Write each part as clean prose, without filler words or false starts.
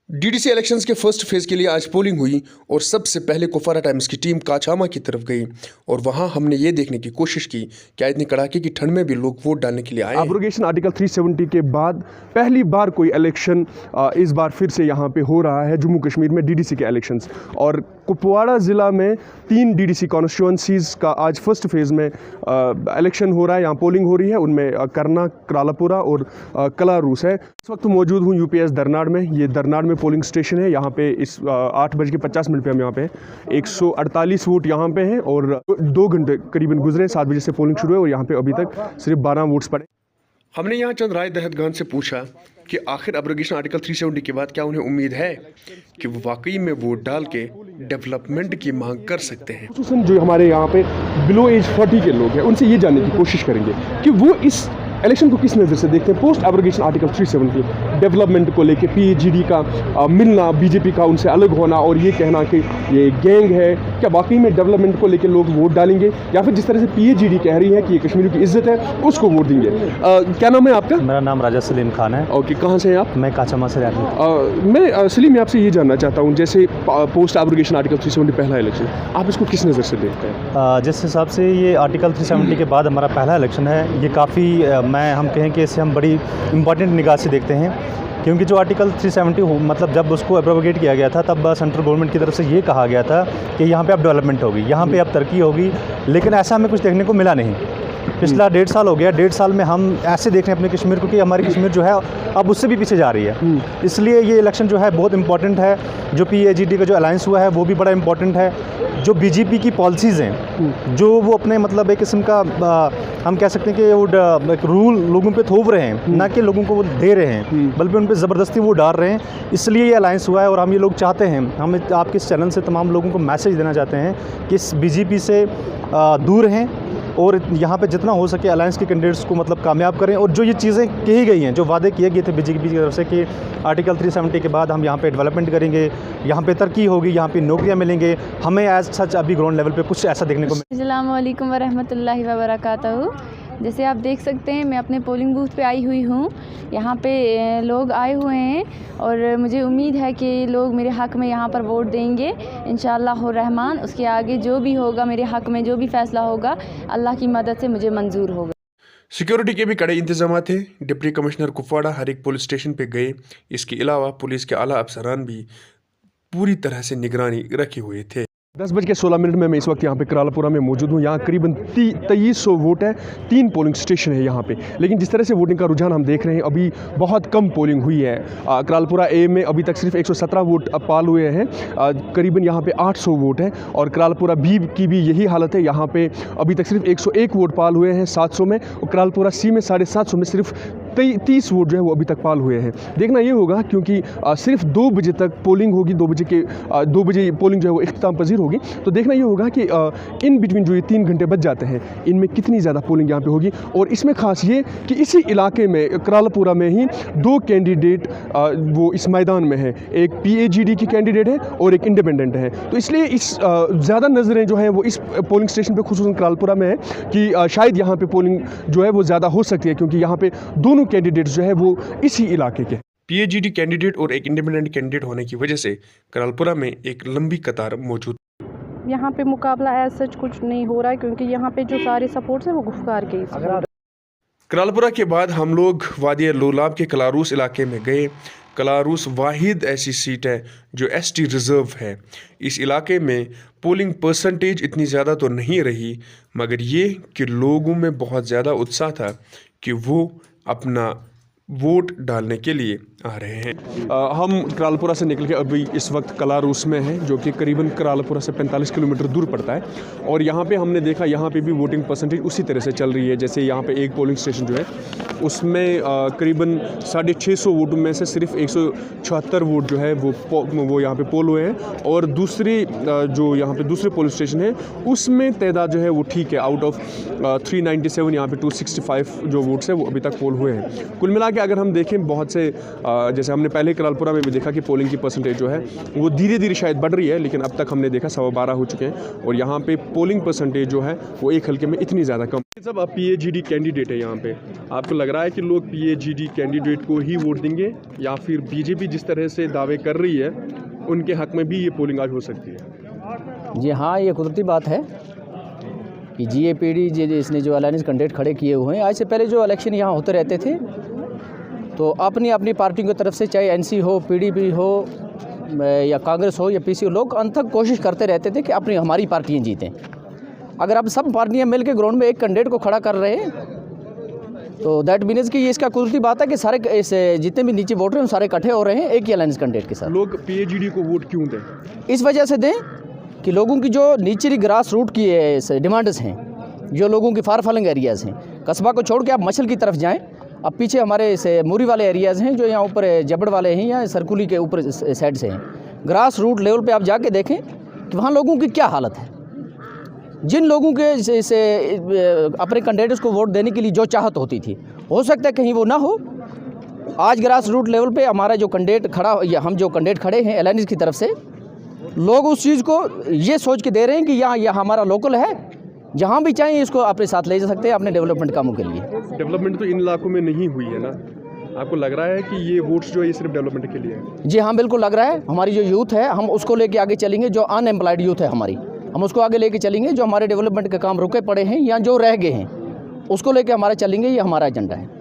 DDC elections के first phase के लिए आज पोलिंग हुई और सबसे पहले कुपवारा टाइम्स की टीम काचामा की तरफ गई और वहां हमने ये देखने की कोशिश की क्या इतनी कड़ाके की ठंड में भी लोग वोट डालने के लिए आए। एब्रोगेशन आर्टिकल 370 के बाद पहली बार कोई इलेक्शन इस बार फिर से यहाँ पे हो रहा है जम्मू कश्मीर में डीडीसी के इलेक्शंस। और कुपवाड़ा ज़िला में 3 डीडीसी कॉन्स्टिट्यूंसीज़ का आज फर्स्ट फेज़ में इलेक्शन हो रहा है, यहाँ पोलिंग हो रही है। उनमें करना, क्रालापुरा और कलारूस है। इस वक्त मौजूद हूँ यूपीएस दरनाड़ में। ये दरनाड़ में पोलिंग स्टेशन है। यहाँ पे इस 8:50 पे हम यहाँ पे 148 वोट यहाँ पे हैं और 2 घंटे करीबन गुजरे। 7 बजे से पोलिंग शुरू है और यहाँ पे अभी तक सिर्फ 12 वोट्स पड़े। हमने यहाँ चंद राय दहतगान से पूछा कि आखिर एब्रोगेशन आर्टिकल 370 के बाद क्या उन्हें उम्मीद है कि वो वाकई में वोट डाल के डेवलपमेंट की मांग कर सकते हैं। खुसूसन जो हमारे यहाँ पे बिलो एज 40 के लोग हैं उनसे ये जानने की कोशिश करेंगे कि वो इस इलेक्शन को किस नज़र से देखते हैं। पोस्ट एब्रोगेशन आर्टिकल 370 डेवलपमेंट को लेके पीएचडी का मिलना, बीजेपी का उनसे अलग होना और ये कहना कि ये गैंग है, क्या वाकई में डेवलपमेंट को लेके लोग वोट डालेंगे या फिर जिस तरह से पीएचडी कह रही है कि ये कश्मीरियों की इज्जत है उसको वोट देंगे। क्या नाम है आपका? मेरा नाम राजा सलीम खान है। ओके, कहाँ से हैं आप? मैं काचामा से रहता हूँ। मैं सलीम मैं आपसे ये जानना चाहता हूँ, जैसे पोस्ट एब्रोगेशन आर्टिकल 370 पहला इलेक्शन, आप इसको किस नज़र से देखते हैं? जिस हिसाब से ये आर्टिकल 370 के बाद हमारा पहला इलेक्शन है, ये काफ़ी हम कहें कि इसे हम बड़ी इम्पॉर्टेंट निगाह से देखते हैं, क्योंकि जो आर्टिकल 370 मतलब जब उसको एब्रोगेट किया गया था तब सेंट्रल गवर्नमेंट की तरफ से ये कहा गया था कि यहाँ पे अब डेवलपमेंट होगी, यहाँ पे अब तरक्की होगी, लेकिन ऐसा हमें कुछ देखने को मिला नहीं। पिछला 1.5 साल हो गया। 1.5 साल में हम ऐसे देख रहे हैं अपने कश्मीर को कि हमारी कश्मीर जो है अब उससे भी पीछे जा रही है। इसलिए ये इलेक्शन जो है बहुत इंपॉर्टेंट है। जो पीएचडी का जो अलायंस हुआ है वो भी बड़ा इंपॉर्टेंट है। जो बीजेपी की पॉलिसीज़ हैं, जो वो अपने मतलब एक किस्म का हम कह सकते हैं कि वो एक रूल लोगों पे थोप रहे हैं, ना कि लोगों को वो दे रहे हैं, बल्कि उन पे ज़बरदस्ती वो डाल रहे हैं। इसलिए ये अलायंस हुआ है और हम ये लोग चाहते हैं, हम आपके इस चैनल से तमाम लोगों को मैसेज देना चाहते हैं कि इस बीजेपी से दूर रहें और यहाँ पे जितना हो सके अलायंस के कैंडिडेट्स को मतलब कामयाब करें। और जो ये चीज़ें कही गई हैं, जो वादे किए गए थे बीजेपी की तरफ से कि आर्टिकल 370 के बाद हम यहाँ पे डेवलपमेंट करेंगे, यहाँ पे तरक्की होगी, यहाँ पे नौकरियाँ मिलेंगे, हमें एज सच अभी ग्राउंड लेवल पे कुछ ऐसा देखने को अस्सलाम वालेकुम वरहमतुल्लाहि वबरकातुहू। जैसे आप देख सकते हैं मैं अपने पोलिंग बूथ पे आई हुई हूँ। यहाँ पे लोग आए हुए हैं और मुझे उम्मीद है कि लोग मेरे हक़ में यहाँ पर वोट देंगे इंशाअल्लाह रहमान। उसके आगे जो भी होगा मेरे हक़ में, जो भी फ़ैसला होगा अल्लाह की मदद से मुझे मंजूर होगा। सिक्योरिटी के भी कड़े इंतजाम थे। डिप्टी कमिश्नर कुपवाड़ा हर एक पुलिस स्टेशन पे गए। इसके अलावा पुलिस के आला अफसरान भी पूरी तरह से निगरानी रखे हुए थे। 10:16 में मैं इस वक्त यहाँ पे क्रालापुरा में मौजूद हूँ। यहाँ करीबन 2300 वोट है, 3 पोलिंग स्टेशन है यहाँ पे। लेकिन जिस तरह से वोटिंग का रुझान हम देख रहे हैं, अभी बहुत कम पोलिंग हुई है। क्रालापुरा ए में अभी तक सिर्फ 117 वोट पाल हुए हैं। करीबन यहाँ पे 800 वोट है और क्रालापुरा बी की भी यही हालत है। यहाँ पे अभी तक सिर्फ 101 वोट पाल हुए हैं 700 में और क्रालापुरा सी में 750 में सिर्फ 30 वोट जो है वो अभी तक पाल हुए हैं। देखना ये होगा क्योंकि सिर्फ 2 बजे तक पोलिंग होगी, 2 बजे पोलिंग जो है वो इख्तिताम पजीर होगी। तो देखना ये होगा कि इन बिटवीन जो ये 3 घंटे बच जाते हैं इनमें कितनी ज़्यादा पोलिंग यहाँ पे होगी। और इसमें खास ये कि इसी इलाके में क्रालापुरा में ही 2 कैंडिडेट वो इस मैदान में है, एक पीएचडी की कैंडिडेट है और एक इंडिपेंडेंट है। तो इसलिए इस ज़्यादा नज़रें जो हैं वो इस पोलिंग स्टेशन पर खुसूसन क्रालापुरा में है कि शायद यहाँ पर पोलिंग जो है वो ज़्यादा हो सकती है, क्योंकि यहाँ पर दोनों कैंडिडेट्स जो है वो इसी इलाके के पीएचडी कैंडिडेट और एक इंडिपेंडेंट कैंडिडेट होने की वजह से क्रालापुरा में एक लंबी कतार मौजूद। यहाँ पे मुकाबला एज सच कुछ नहीं हो रहा है, क्योंकि यहाँ पे जो सारे सपोर्ट्स हैं वो गुफ्तार के। क्रालापुरा के बाद हम लोग वादी लोलाब के कलारूस इलाके में गए। कलारूस वाहिद ऐसी सीट है जो एसटी रिज़र्व है। इस इलाके में पोलिंग परसेंटेज इतनी ज़्यादा तो नहीं रही, मगर ये कि लोगों में बहुत ज़्यादा उत्साह था कि वो अपना वोट डालने के लिए आ रहे हैं। हम क्रालापुरा से निकल के अभी इस वक्त कलारूस में हैं, जो कि करीबन क्रालापुरा से 45 किलोमीटर दूर पड़ता है। और यहाँ पे हमने देखा यहाँ पे भी वोटिंग परसेंटेज उसी तरह से चल रही है। जैसे यहाँ पे एक पोलिंग स्टेशन जो है उसमें करीबन 650 वोटों में से सिर्फ 176 वोट जो है वो यहाँ पे पोल हुए हैं। और दूसरी जो यहाँ पे दूसरे पोलिंग स्टेशन है उसमें तादाद जो है वो ठीक है। आउट ऑफ 397 यहाँ पे 265 जो वोट्स है वो अभी तक पोल हुए हैं। कुल मिला के अगर हम देखें बहुत से जैसे हमने पहले करालपुरा में भी देखा कि पोलिंग की परसेंटेज जो है वो धीरे धीरे शायद बढ़ रही है, लेकिन अब तक हमने देखा 12:15 हो चुके हैं और यहाँ पे पोलिंग परसेंटेज जो है वो एक हल्के में इतनी ज़्यादा कम। सब आप PAGD कैंडिडेट है यहाँ पे, आपको लग रहा है कि लोग PAGD कैंडिडेट को ही वोट देंगे या फिर BJP जिस तरह से दावे कर रही है उनके हक में भी ये पोलिंग आज हो सकती है? जी हाँ, ये कुदरती बात है कि GAPD इसने जो अलायंस कैंडिडेट खड़े किए हुए हैं, आज से पहले जो इलेक्शन यहाँ होते रहते थे तो अपनी अपनी पार्टी की तरफ से, चाहे NC हो, PDP हो या कांग्रेस हो या PC हो, लोग अंत तक कोशिश करते रहते थे कि अपनी हमारी पार्टियाँ जीतें। अगर अब सब पार्टियाँ मिल के ग्राउंड में एक कैंडिडेट को खड़ा कर रहे हैं तो दैट मीन्स कि ये इसका कुदरती बात है कि सारे जितने भी नीचे वोटर हैं सारे इकट्ठे हो रहे हैं एक ही अलायंस कैंडिडेट के साथ। लोग PAGD को वोट क्यों दें? इस वजह से दें कि लोगों की जो नीचे ग्रास रूट की डिमांड्स हैं, जो लोगों की फार फॉलोइंग एरियाज़ हैं, कस्बा को छोड़ के आप मछल की तरफ जाएं, अब पीछे हमारे से मूरी वाले एरियाज़ हैं जो यहाँ ऊपर जबड़ वाले हैं या सरकुली के ऊपर साइड से हैं, ग्रास रूट लेवल पे आप जाके देखें कि वहाँ लोगों की क्या हालत है। जिन लोगों के से अपने कैंडिडेट्स को वोट देने के लिए जो चाहत होती थी, हो सकता है कहीं वो ना हो। आज ग्रास रूट लेवल पे हमारा जो कैंडिडेट खड़ा, या हम जो कैंडिडेट खड़े हैं अलायंस की तरफ से, लोग उस चीज़ को ये सोच के दे रहे हैं कि यह हमारा लोकल है, जहाँ भी चाहें इसको अपने साथ ले जा सकते हैं अपने डेवलपमेंट कामों के लिए। डेवलपमेंट तो इन इलाकों में नहीं हुई है ना, आपको लग रहा है कि ये वोट्स जो है ये सिर्फ डेवलपमेंट के लिए है? जी हाँ, बिल्कुल लग रहा है। हमारी जो यूथ है हम उसको लेके आगे चलेंगे, जो अनएम्प्लॉयड यूथ है हमारी, हम उसको आगे लेके चलेंगे। जो हमारे डेवलपमेंट के काम रुके पड़े हैं या जो रह गए हैं उसको लेके हमारा चलेंगे, ये हमारा एजेंडा है।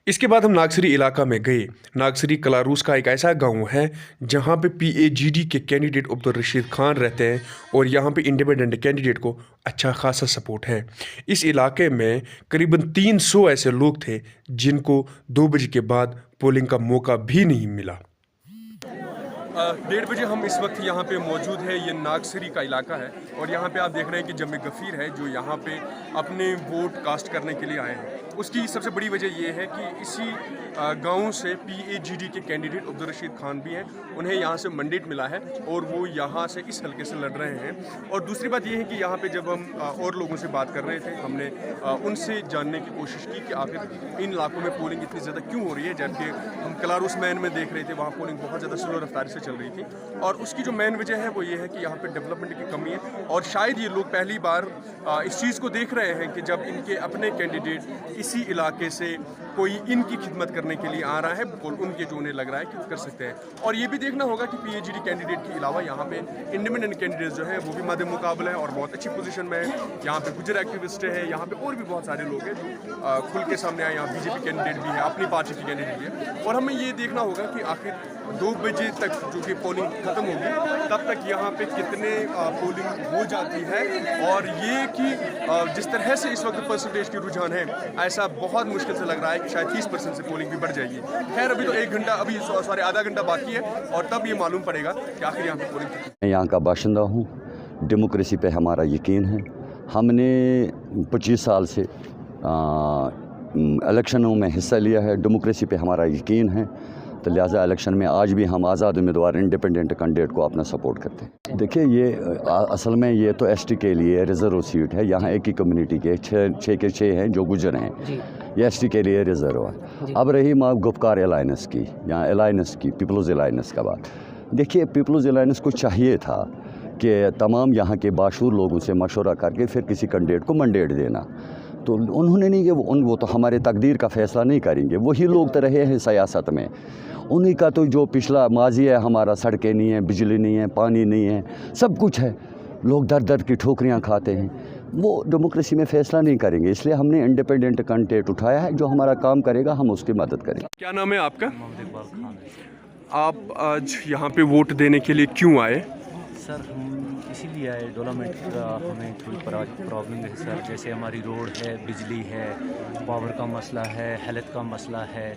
इसके बाद हम नागसरी इलाका में गए। नागसरी कलारूस का एक ऐसा गांव है जहां पे PAGD के कैंडिडेट अब्दुल रशीद खान रहते हैं और यहां पे इंडिपेंडेंट कैंडिडेट को अच्छा खासा सपोर्ट है। इस इलाके में करीबन 300 ऐसे लोग थे जिनको 2 बजे के बाद पोलिंग का मौका भी नहीं मिला। 1:30 बजे हम इस वक्त यहाँ पे मौजूद है। ये नागसरी का इलाका है और यहाँ पे आप देख रहे हैं कि जम्मे गफ़ीर है जो यहाँ पे अपने वोट कास्ट करने के लिए आए हैं। उसकी सबसे बड़ी वजह यह है कि इसी गांव से PAGD के कैंडिडेट अब्दुल रशीद खान भी हैं, उन्हें यहाँ से मैंडेट मिला है और वो यहाँ से इस हल्के से लड़ रहे हैं। और दूसरी बात यह है कि यहाँ पे जब हम और लोगों से बात कर रहे थे, हमने उनसे जानने की कोशिश की कि आखिर इन इलाकों में पोलिंग इतनी ज़्यादा क्यों हो रही है, जबकि हम कलारूस मैन में देख रहे थे वहाँ पोलिंग बहुत ज़्यादा स्लो रफ्तार से चल रही थी। और उसकी जो मेन वजह है वो ये है कि यहाँ पे डेवलपमेंट की कमी है और शायद ये लोग पहली बार इस चीज़ को देख रहे हैं कि जब इनके अपने कैंडिडेट इसी इलाके से कोई इनकी खिदमत करने के लिए आ रहा है, उनके जो उन्हें लग रहा है कि कर सकते हैं। और ये भी देखना होगा कि PAGD कैंडिडेट के अलावा यहाँ पे इंडिपेंडेंट कैंडिडेट जो है वो भी मद्दे मुकाबला है और बहुत अच्छी पोजीशन में है। यहाँ पे गुजर एक्टिविस्ट है, यहाँ पे और भी बहुत सारे लोग हैं जो खुल के सामने आए। यहाँ BJP कैंडिडेट भी है, अपनी पार्टी की कैंडिडेट भी है। और हमें ये देखना होगा कि आखिर 2 बजे तक जो कि पोलिंग ख़त्म होगी तब तक यहाँ पे कितने पोलिंग हो जाती है। और ये कि जिस तरह से इस वक्त परसेंटेज की रुझान है, ऐसा बहुत मुश्किल से लग रहा है कि शायद 30% से पोलिंग भी बढ़ जाएगी। खैर अभी तो 1 घंटा, अभी आधा घंटा बाकी है और तब ये मालूम पड़ेगा कि आखिर यहाँ पे पोलिंग। मैं यहाँ का बाशिंदा हूँ। डेमोक्रेसी पे हमारा यकीन है। हमने 25 साल से इलेक्शनों में हिस्सा लिया है। डेमोक्रेसी पे हमारा यकीन है, तो लिहाजा इलेक्शन में आज भी हम आज़ाद उम्मीदवार इंडिपेंडेंट कैंडिडेट को अपना सपोर्ट करते हैं। देखिए, ये असल में ये तो ST के लिए रिज़र्व सीट है। यहाँ एक ही कम्युनिटी के 6 के 6 हैं जो गुजर हैं, ये ST के लिए रिज़र्व है। अब रही माँ गुफ्कार अलायंस की, यहाँ अलायंस की, पीपल्स अलायंस का बात। देखिए, पीपल्स अलायंस को चाहिए था कि तमाम यहाँ के बाशूर लोगों से मशवरा करके फिर किसी कैंडिडेट को मैंडेट देना, तो उन्होंने नहीं कि वो तो हमारे तकदीर का फ़ैसला नहीं करेंगे। वही लोग तो रहे हैं सियासत में, उन्हीं का तो जो पिछला माजी है हमारा, सड़कें नहीं हैं, बिजली नहीं है, पानी नहीं है, सब कुछ है। लोग दर दर की ठोकरियाँ खाते हैं, वो डेमोक्रेसी में फ़ैसला नहीं करेंगे। इसलिए हमने इंडिपेंडेंट कैंडिडेट उठाया है, जो हमारा काम करेगा हम उसकी मदद करेंगे। क्या नाम है आपका? आप आज यहाँ पे वोट देने के लिए क्यों आए? सर हम इसीलिए आए, डेवलपमेंट का हमें थोड़ी प्रॉब्लम है सर। जैसे हमारी रोड है, बिजली है, पावर का मसला है, हेल्थ का मसला है,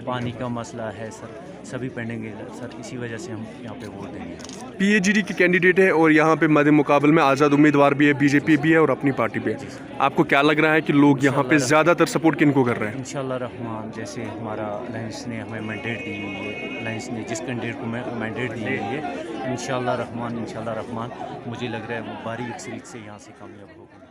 पानी का मसला है सर, सभी पेंडिंग है सर। इसी वजह से हम यहाँ पे वोट देंगे। PAGD की कैंडिडेट है और यहाँ पे मद्दे मुकाबले में आज़ाद उम्मीदवार भी है, BJP भी है और अपनी पार्टी भी है। आपको क्या लग रहा है कि लोग यहाँ पे ज़्यादातर सपोर्ट किनको कर रहे हैं? इंशाल्लाह रहमान, जैसे हमारा अलायंस ने हमें मैंडेट दी हुई है, अलायंस ने जिस कैंडिडेट को मैंडेट दी हुई है, इंशाल्लाह रहमान मुझे लग रहा है वो भारी अक्सरियत से यहाँ से कामयाब होगा।